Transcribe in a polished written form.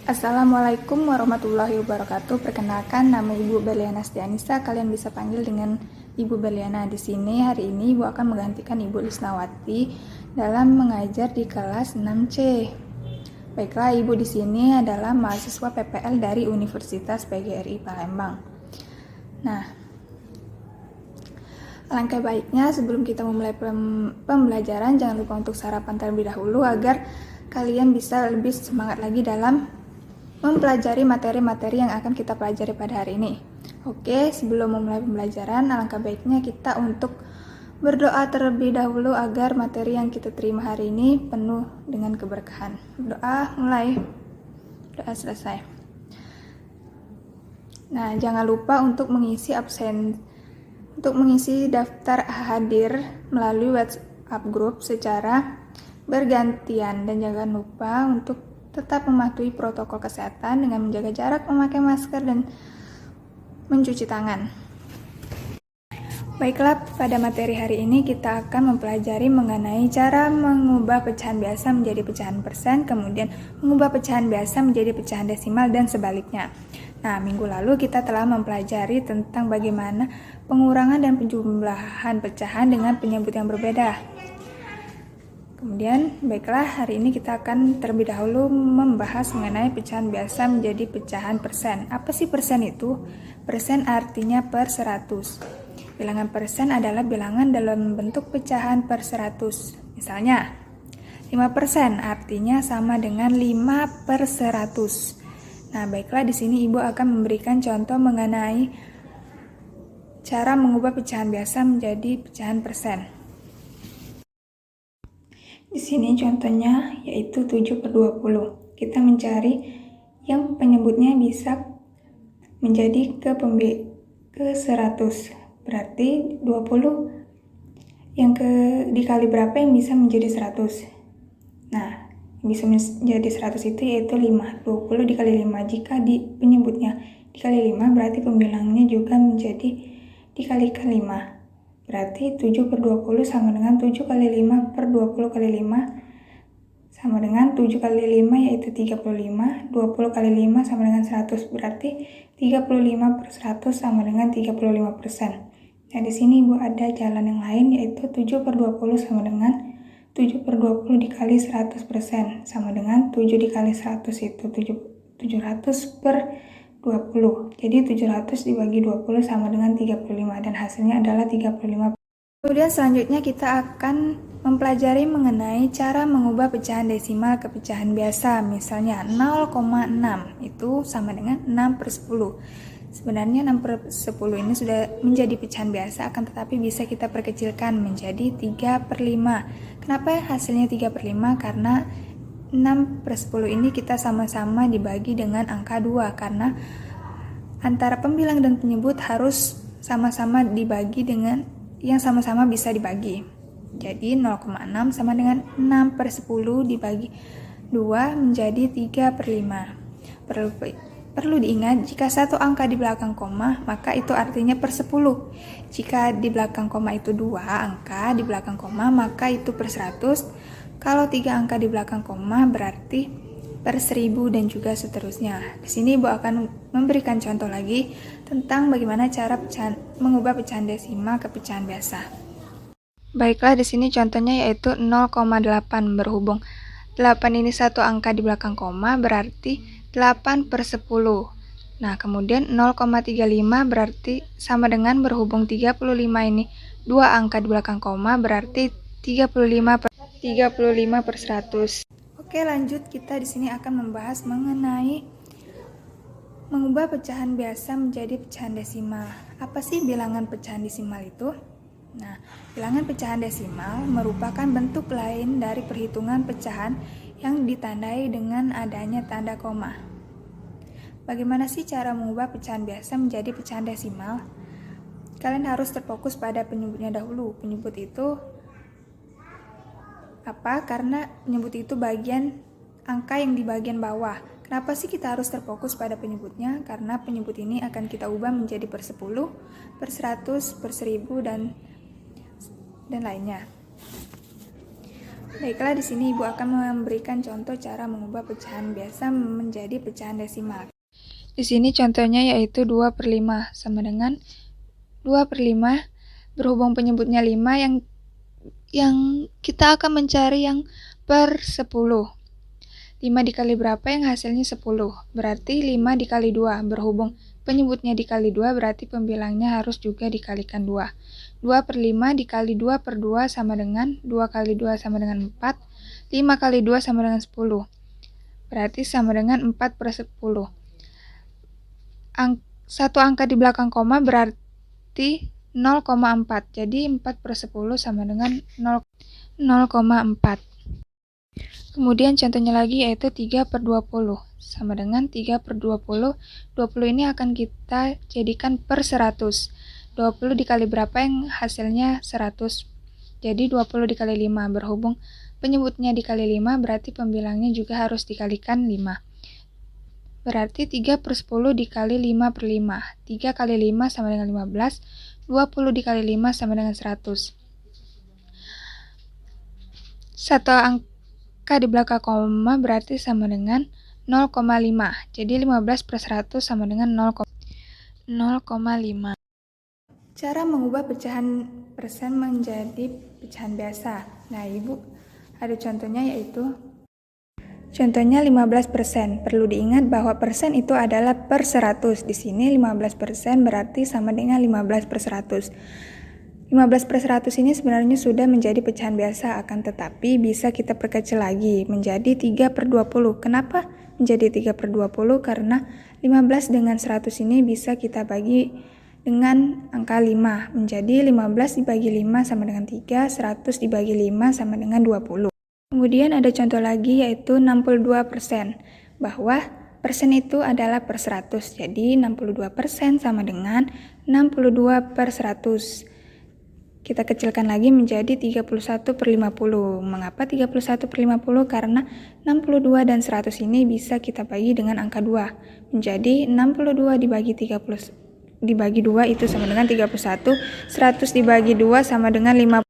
Assalamualaikum warahmatullahi wabarakatuh. Perkenalkan, nama Ibu Berliana Stianisa. Kalian bisa panggil dengan Ibu Berliana. Di sini hari ini Ibu akan menggantikan Ibu Lisnawati dalam mengajar di kelas 6C. Baiklah, Ibu di sini adalah mahasiswa PPL dari Universitas PGRI Palembang. Nah, alangkah baiknya sebelum kita memulai pembelajaran, jangan lupa untuk sarapan terlebih dahulu agar kalian bisa lebih semangat lagi dalam mempelajari materi-materi yang akan kita pelajari pada hari ini. Oke, sebelum memulai pembelajaran, alangkah baiknya kita untuk berdoa terlebih dahulu agar materi yang kita terima hari ini penuh dengan keberkahan. Doa mulai, doa selesai. Nah, jangan lupa untuk mengisi daftar hadir melalui WhatsApp group secara bergantian, dan jangan lupa untuk tetap mematuhi protokol kesehatan dengan menjaga jarak, memakai masker, dan mencuci tangan. Baiklah, pada materi hari ini kita akan mempelajari mengenai cara mengubah pecahan biasa menjadi pecahan persen, kemudian mengubah pecahan biasa menjadi pecahan desimal, dan sebaliknya. Nah, minggu lalu kita telah mempelajari tentang bagaimana pengurangan dan penjumlahan pecahan dengan penyebut yang berbeda. Kemudian, baiklah, hari ini kita akan terlebih dahulu membahas mengenai pecahan biasa menjadi pecahan persen. Apa sih persen itu? Persen artinya per 100. Bilangan persen adalah bilangan dalam bentuk pecahan per 100. Misalnya, 5% artinya sama dengan 5 per 100. Nah, baiklah, di sini Ibu akan memberikan contoh mengenai cara mengubah pecahan biasa menjadi pecahan persen. Di sini contohnya yaitu 7/20. Kita mencari yang penyebutnya bisa menjadi ke 100. Berarti 20 yang dikali berapa yang bisa menjadi 100? Nah, yang bisa menjadi 100 itu yaitu 5. 20 dikali 5. Jika penyebutnya dikali 5, berarti pembilangnya juga menjadi dikalikan 5. Berarti 7/20 sama dengan 7 kali 5 per 20 kali 5 sama dengan 7 kali 5 yaitu 35. 20 kali 5 sama dengan 100. Berarti 35 per 100 sama dengan 35%. Nah, di sini Ibu ada jalan yang lain yaitu 7/20 sama dengan 7/20 dikali 100% sama dengan 7 dikali 100 itu 700 per 20. Jadi 700 dibagi 20 sama dengan 35 dan hasilnya adalah 35. Kemudian selanjutnya kita akan mempelajari mengenai cara mengubah pecahan desimal ke pecahan biasa. Misalnya 0,6 itu sama dengan 6/10. Sebenarnya 6/10 ini sudah menjadi pecahan biasa, akan tetapi bisa kita perkecilkan menjadi 3/5. Kenapa hasilnya 3/5? Karena 6/10 ini kita sama-sama dibagi dengan angka 2, karena antara pembilang dan penyebut harus sama-sama dibagi dengan yang sama-sama bisa dibagi. Jadi 0,6 sama dengan 6/10 dibagi 2 menjadi 3/5. Perlu diingat, jika satu angka di belakang koma, maka itu artinya per 10. Jika di belakang koma itu 2 angka di belakang koma, maka itu per 100. Kalau 3 angka di belakang koma berarti per 1000 dan juga seterusnya. Di sini Ibu akan memberikan contoh lagi tentang bagaimana cara mengubah pecahan desimal ke pecahan biasa. Baiklah, di sini contohnya yaitu 0,8 berhubung 8 ini satu angka di belakang koma berarti 8/10. Nah, kemudian 0,35 berarti sama dengan berhubung 35 ini 2 angka di belakang koma berarti 35 per 100. Oke, lanjut, kita di sini akan membahas mengenai mengubah pecahan biasa menjadi pecahan desimal. Apa sih bilangan pecahan desimal itu? Nah, bilangan pecahan desimal merupakan bentuk lain dari perhitungan pecahan yang ditandai dengan adanya tanda koma. Bagaimana sih cara mengubah pecahan biasa menjadi pecahan desimal? Kalian harus terfokus pada penyebutnya dahulu. Penyebut itu apa? Karena penyebut itu bagian angka yang di bagian bawah. Kenapa sih kita harus terfokus pada penyebutnya? Karena penyebut ini akan kita ubah menjadi per 10, per 100, per 1000, dan lainnya. Baiklah, di sini Ibu akan memberikan contoh cara mengubah pecahan biasa menjadi pecahan desimal. Di sini contohnya yaitu 2/5 sama dengan 2/5, berhubung penyebutnya 5 yang kita akan mencari yang per 10. 5 dikali berapa yang hasilnya 10? Berarti 5 dikali 2. Berhubung penyebutnya dikali 2, berarti pembilangnya harus juga dikalikan 2. 2/5 dikali 2/2 sama dengan 2 kali 2 sama dengan 4. 5 kali 2 sama dengan 10. Berarti sama dengan 4/10. Satu angka di belakang koma berarti 0,4. Jadi 4/10 sama dengan 0,4. Kemudian contohnya lagi yaitu 3/20 sama dengan 3/20. 20 ini akan kita jadikan per 100. 20 dikali berapa yang hasilnya 100. Jadi 20 dikali 5. Berhubung penyebutnya dikali 5, berarti pembilangnya juga harus dikalikan 5. Berarti 3/10 dikali 5/5. 3 kali 5 sama dengan 15. 20 dikali 5 sama dengan 100. Satu angka di belakang koma berarti sama dengan 0,5. Jadi 15/100 sama dengan 0,5. Cara mengubah pecahan persen menjadi pecahan biasa. Nah, Ibu ada contohnya yaitu contohnya 15%. Perlu diingat bahwa persen itu adalah per 100. Di sini 15% berarti sama dengan 15/100. 15/100 ini sebenarnya sudah menjadi pecahan biasa, akan tetapi bisa kita perkecil lagi menjadi 3/20. Kenapa menjadi 3/20? Karena 15 dengan 100 ini bisa kita bagi dengan angka 5. Menjadi 15 dibagi 5 sama dengan 3, 100 dibagi 5 sama dengan 20. Kemudian ada contoh lagi yaitu 62%, bahwa persen itu adalah per 100. Jadi 62% sama dengan 62/100. Kita kecilkan lagi menjadi 31/50. Mengapa 31/50? Karena 62 dan 100 ini bisa kita bagi dengan angka 2. Menjadi 62 dibagi 2 itu sama dengan 31. 100 dibagi 2 sama dengan 50.